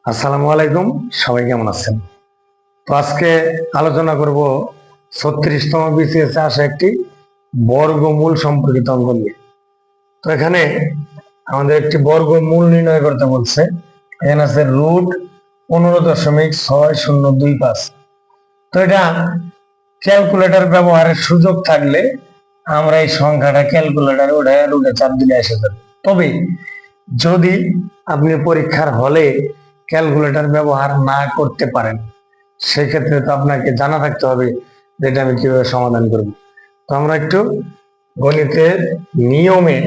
আসসালামু আলাইকুম। সবাই কেমন আছেন? তো আজকে আলোচনা করব 36তম বিসিএস আসা একটি বর্গমূল সম্পর্কিত অঙ্ক নিয়ে। তো এখানে আমাদের একটি বর্গমূল নির্ণয় করতে বলছে। এখানে আছে রুট 15.6025। তো এটা ক্যালকুলেটর ব্যবহারের সুযোগ থাকলে আমরা এই সংখ্যাটা ক্যালকুলেটরে উঠে রুটে চাপ দিলে এসে যাবে। তবে যদি আপনি পরীক্ষার হলে ক্যালকুলেটর ব্যবহার না করতে পারেন, সেক্ষেত্রে তো আপনাকে জানা থাকতে হবে যে এটা আমি কিভাবে সমাধান করব। তো আমরা একটু গণিতের নিয়মে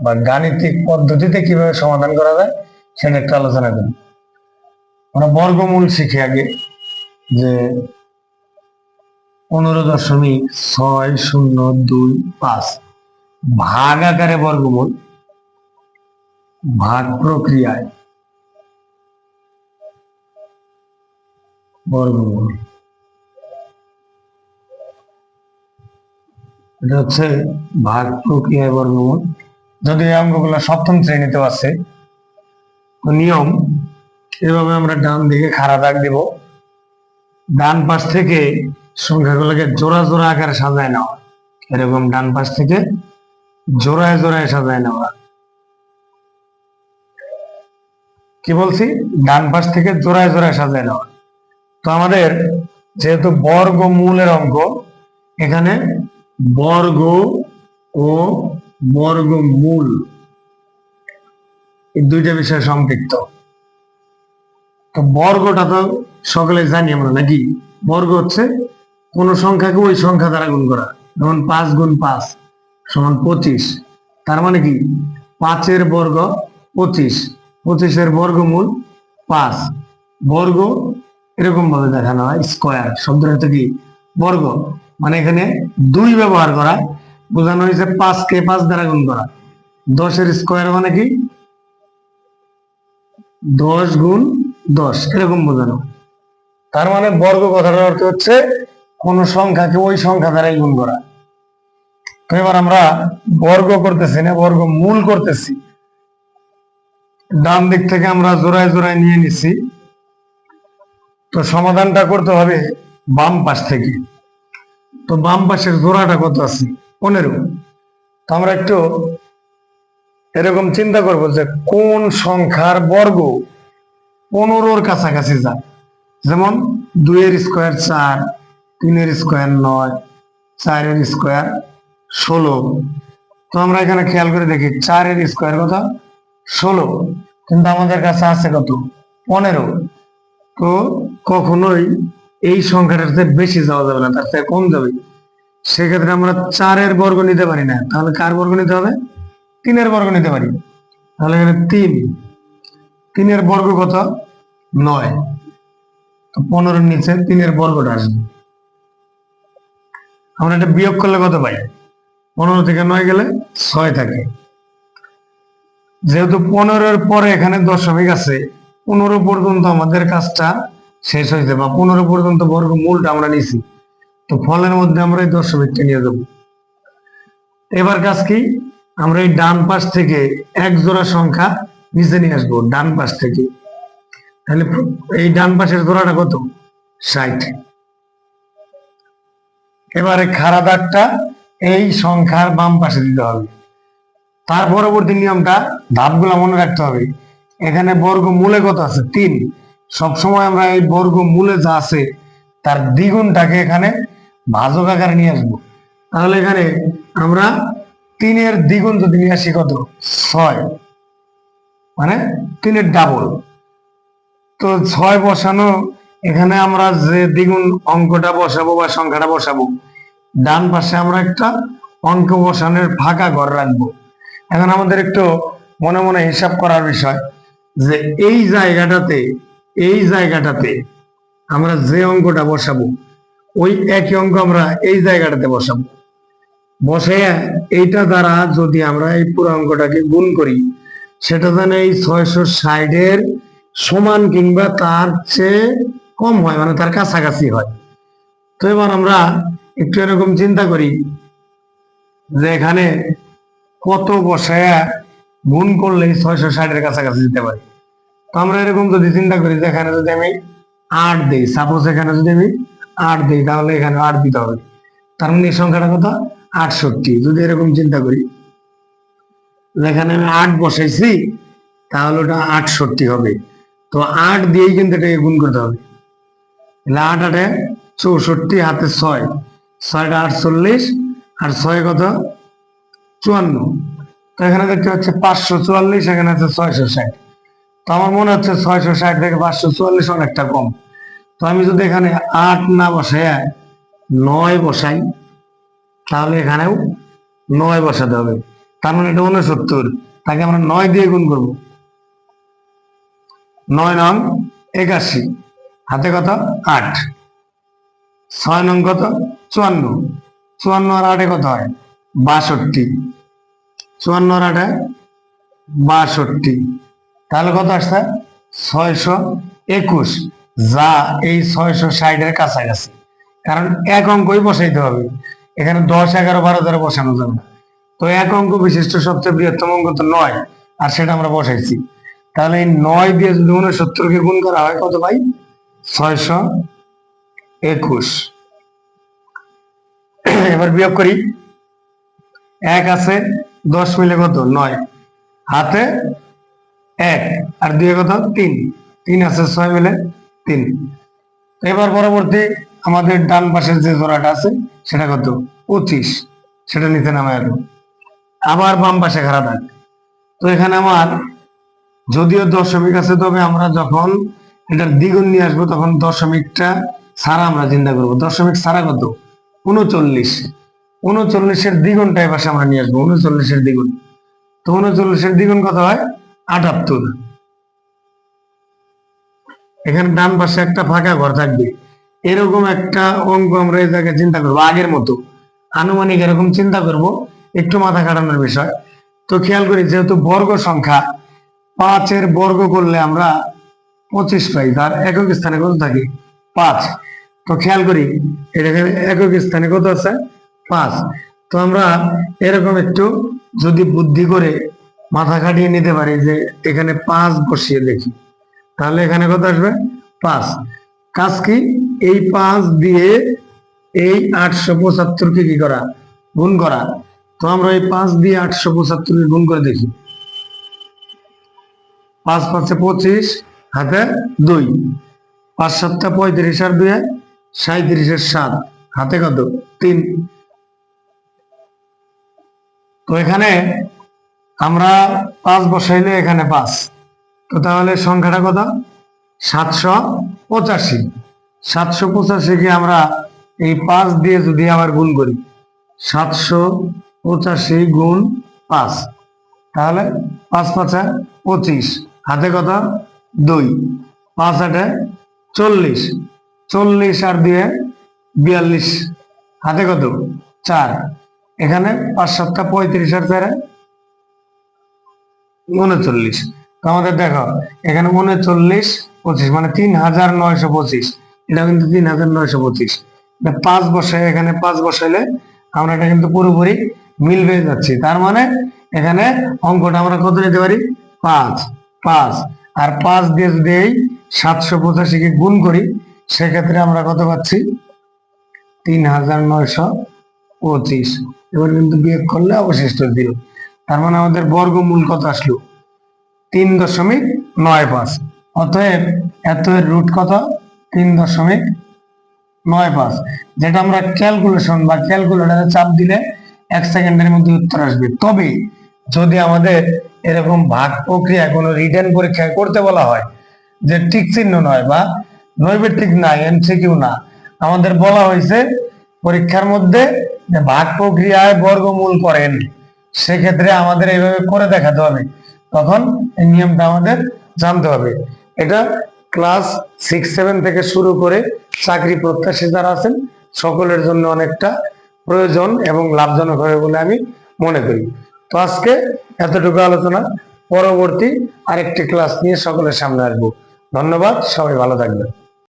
বা গাণিতিক পদ্ধতিতে কিভাবে সমাধান করা যায় সেটা একটু আলোচনা করি। আমরা বর্গমূল শিখি আগে, যে 15.6025 ভাগ আকারে বর্গমূল, ভাগ প্রক্রিয়ায় বর্গমূল, এটা হচ্ছে ভাগ প্রক্রিয়ায় বর্গমূল। যদি এই অঙ্কগুলো সপ্তম শ্রেণীতেও আছে। তো নিয়ম এভাবে আমরা ডান দিকে খাড়া দাগ দিব, ডান পাশ থেকে সংখ্যাগুলোকে জোড়া জোড়া আকারে সাজায় নেওয়া, এরকম ডান পাশ থেকে জোড়ায় জোড়ায় সাজায় নেওয়া। কি বলছি? ডান পাশ থেকে জোড়ায় জোড়ায় সাজায় নেওয়া। তো আমাদের যেহেতু বর্গমূলের অঙ্ক, এখানে বর্গ ও বর্গমূল এই দুইটা বিষয় সম্পৃক্ত। তো বর্গটা তো সকলে জানি আমরা, নাকি? বর্গ হচ্ছে কোন সংখ্যাকে ওই সংখ্যা দ্বারা গুণ করা। যেমন 5 গুণ 5 সমান 25। তার মানে কি 5-এর বর্গ 25, 25-এর বর্গমূল 5। বর্গ এরকম ভাবে দেখানো হয়, স্কোয়ার শব্দের অর্থ কি? বর্গ। মানে এখানে 2 ব্যবহার করা, বোঝানো হয়েছে 5-কে 5 দ্বারা গুণ করা। 10-এর স্কোয়ার মানে কি 10 গুণ 10, এরকম বোঝানো। তার মানে বর্গ কথাটার অর্থ হচ্ছে কোন সংখ্যাকে ওই সংখ্যা দ্বারাই গুণ করা। তো এবার আমরা বর্গ করতেছি না, বর্গমূল করতেছি। ডান দিক থেকে আমরা জোড়ায় জোড়ায় নিয়ে নিছি। তো সমাধানটা করতে হবে বাম পাশ থেকে। তো বাম পাশের জোড়াটা কত আছে? 15। তো আমরা একটু এরকম চিন্তা করবো যে কোন সংখ্যার বর্গ 15-র কাছাকাছি যায়। যেমন 2-এর স্কোয়ার 4, 3-এর স্কোয়ার 9, 4-এর স্কোয়ার 16। তো আমরা এখানে খেয়াল করে দেখি 4-এর স্কোয়ার কত? 16, কিন্তু আমাদের কাছে আছে কত? 15। তো কখনোই এই সংখ্যাটার চেয়ে বেশি যাওয়া যাবে না, তার থেকে কম যাবে। সেক্ষেত্রে আমরা 4-এর বর্গ নিতে পারি না, তাহলে কার বর্গ নিতে হবে? 3-এর বর্গ নিতে পারি। তাহলে এখানে 3, 3-এর বর্গ কত? 9। তো 15-এর নিচে 3-এর বর্গটা আসবে। আমরা এটা বিয়োগ করলে কত পাই? 15 থেকে 9 গেলে 6 থাকে। যেহেতু 15-এর পরে এখানে দশমিক আছে, 15 পর্যন্ত আমাদের কাজটা শেষ হয়েছে, বা 15 পর্যন্ত বর্গমূলটা আমরা নিছি। তো ফলের মধ্যে আমরা এই দশমিকটা নিয়ে দেবো। এবার কাজ কি? আমরা এই ডান পাশ থেকে এক জোড়া সংখ্যা নিচে নিয়ে আসবো, ডান পাশ থেকে। তাহলে এই ডান পাশের জোড়াটা কত? 60। এবারে খাড়া দাগটা এই সংখ্যার বাম পাশে দিতে হবে। তার পরবর্তী নিয়মটা, ধাপগুলো মনে রাখতে হবে। এখানে বর্গমূলে কত আছে? 3। সবসময় আমরা এই বর্গমূলে যা আছে তার দ্বিগুণটাকে এখানে ভাজক আকারে নিয়ে আসবো। তাহলে এখানে আমরা 3-এর দ্বিগুণ যদি নিয়ে আসি কত? 6, মানে 3-এর ডাবল। তো 6 বসানো, এখানে আমরা যে দ্বিগুণ অঙ্কটা বসাবো বা সংখ্যাটা বসাবো, ডান পাশে আমরা একটা অঙ্ক বসানোর ফাঁকা ঘর রাখবো। এখন আমাদের একটু মনে মনে হিসাব করার বিষয়, যে এই জায়গাটাতে আমরা যে অঙ্কটা বসাবো ওই একই অঙ্ক আমরা এই জায়গাটাতে বসাবো। বসে এইটা দ্বারা যদি আমরা এই পুরো অঙ্কটাকে গুণ করি, সেটা যেন এই 660-এর সমান কিংবা তার চেয়ে কম হয়, মানে তার কাছাকাছি হয়। তো এবার আমরা একটু এরকম চিন্তা করি যে এখানে কত বসায় গুণ করলে 660-এর কাছাকাছি দিতে পারি। তো আমরা এরকম যদি চিন্তা করি যে এখানে যদি আমি 8 দিই, সাপোজ এখানে যদি আমি 8 দিই, তাহলে এখানে 8 দিতে হবে। তার মানে এই সংখ্যাটা কত? 68। যদি এরকম চিন্তা করি, যেখানে আমি 8 বসাইছি, তাহলে ওটা 68 হবে। তো 8 দিয়েই কিন্তু এটাকে গুণ করতে হবে। 8 8 64, হাতে 6, 6টা 48, আর 6 কত? 54। তো এখানে দেখতে পাচ্ছি 544, এখানে আছে 660। তো আমার মনে হচ্ছে 660 থেকে 544 অনেকটা কম। তো আমি যদি এখানে 8 না বসাই 9 বসাই, তাহলে এখানেও 9 বসাতে হবে। তার মানে এটা 69, তাকে আমরা 9 দিয়ে গুণ করবো। 9 নং 81, হাতে কত? 8। 6 নং কত? 54, 54 আর 8 কত হয়? 62। 54 আর 8 62, তাহলে কত আসছে? 621, যা এই 660 এর কাছাকাছি। কারণ এক অঙ্কই বসাইতে হবে, এখানে 10 11 12 ধরে বসানো যাবে না। তো এক অঙ্ক বিশিষ্ট সবচেয়ে বৃহত্তম অঙ্ক তো 9, আর সেটা আমরা বসাইছি। তাহলে এই 9 দিয়ে যদি 69 কে গুণ করা হয়, কত পাই? 621। এবার বিয়োগ করি। 1 আছে, 10 মিলে কত? 9, হাতে 1 আর 2 কত? 3, 3 আছে 6 মিলে 3। এবার পরবর্তী আমাদের ডান পাশের যে জোড়াটা আছে সেটা কত? 25, সেটা নিচে নামায় আলো। আবার বাম পাশে খাড়া দাগ। তো এখানে আমার যদিও দশমিক আছে, তবে আমরা যখন এটার দ্বিগুণ নিয়ে আসবো তখন দশমিকটা ছাড়া আমরা চিন্তা করবো। দশমিক ছাড়া কত? 39। 39-এর দ্বিগুণটা এ পাশে আমরা নিয়ে আসবো। 39-এর দ্বিগুণ, তো 39-এর দ্বিগুণ কত হয়? 78। এখানে ডান পাশে একটা ফাঁকা ঘর থাকবে। এরকম একটা অঙ্ক আমরা এই জায়গায় চিন্তা করবো, আগের মতো আনুমানিক এরকম চিন্তা করব, একটু মাথা খাটানোর বিষয়। তো খেয়াল করি, যেহেতু বর্গ সংখ্যা, 5-এর বর্গ করলে আমরা 25 পাই, তার একক স্থানে কত থাকে? 5। তো খেয়াল করি এটা একক স্থানে কত আছে? 5। তো আমরা এরকম একটু যদি বুদ্ধি করে মাথা খাটিয়ে নিতে পারি যে এখানে 5 বসিয়ে দেখি, তাহলে এখানে কত আসবে? 5। কাজ কি? এই 5 দিয়ে এই 875 কে কি করা? গুণ করা। তো আমরা এই 5 দিয়ে 875 কে গুণ করে দেখি। 5 5 25, হাতে 2, 5 7 35, আর 2 37, 7, হাতে কত? 3। তো এখানে আমরা 5 বসাইলে এখানে 5, তো তাহলে সংখ্যাটা কত? 785। 785 কে আমরা এই 5 দিয়ে যদি আবার গুণ করি, 785 গুণ 5, তাহলে 5 5 25, হাতে কত? 2, 5 8 40, 40 আর 2 42, হাতে কত? 4। এখানে 5 7 35 আর 4 39। তো আমাদের দেখো এখানে 39 25 মানে 3925, এটা কিন্তু 3925। 5 বসাই, এখানে 5 বসাইলে আমরা এটা কিন্তু পুরোপুরি মিল পেয়ে যাচ্ছি। তার মানে এখানে অঙ্কটা আমরা কত নিতে পারি? 5। 5 আর 5 দিয়ে যদি এই 785 কে গুণ করি, সেক্ষেত্রে আমরা কত পাচ্ছি? 3925। এবার কিন্তু বিয়োগ করলে অবশিষ্ট 0। তার মানে আমাদের বর্গমূল কত আসলো? 3.95। অতএব এত এর রুট কত? 3.95, যেটা আমরা ক্যালকুলেশন বা ক্যালকুলেটরে চাপ দিলে 1 সেকেন্ডের মধ্যে উত্তর আসবে। তবে যদি আমাদের এরকম ভাগ প্রক্রিয়া কোনো রিটেন পরীক্ষায় করতে বলা হয়, যে টিক চিহ্ন নয় বা নৈবেত্তিক না, এমসিকিউ না, আমাদের বলা হয়েছে পরীক্ষার মধ্যে যে ভাগ প্রক্রিয়ায় বর্গমূল করেন, সেক্ষেত্রে আমাদের এইভাবে করে দেখাতে হবে। তখন এই নিয়মটা আমাদের জানতে হবে। এটা ক্লাস 6 7 থেকে শুরু করে চাকরি প্রত্যাশী যারা আছেন সকলের জন্য অনেকটা প্রয়োজন এবং লাভজনক হবে বলে আমি মনে করি। তো আজকে এতটুকু আলোচনা, পরবর্তী আরেকটি ক্লাস নিয়ে সকলের সামনে আসবো। ধন্যবাদ, সবাই ভালো থাকবেন।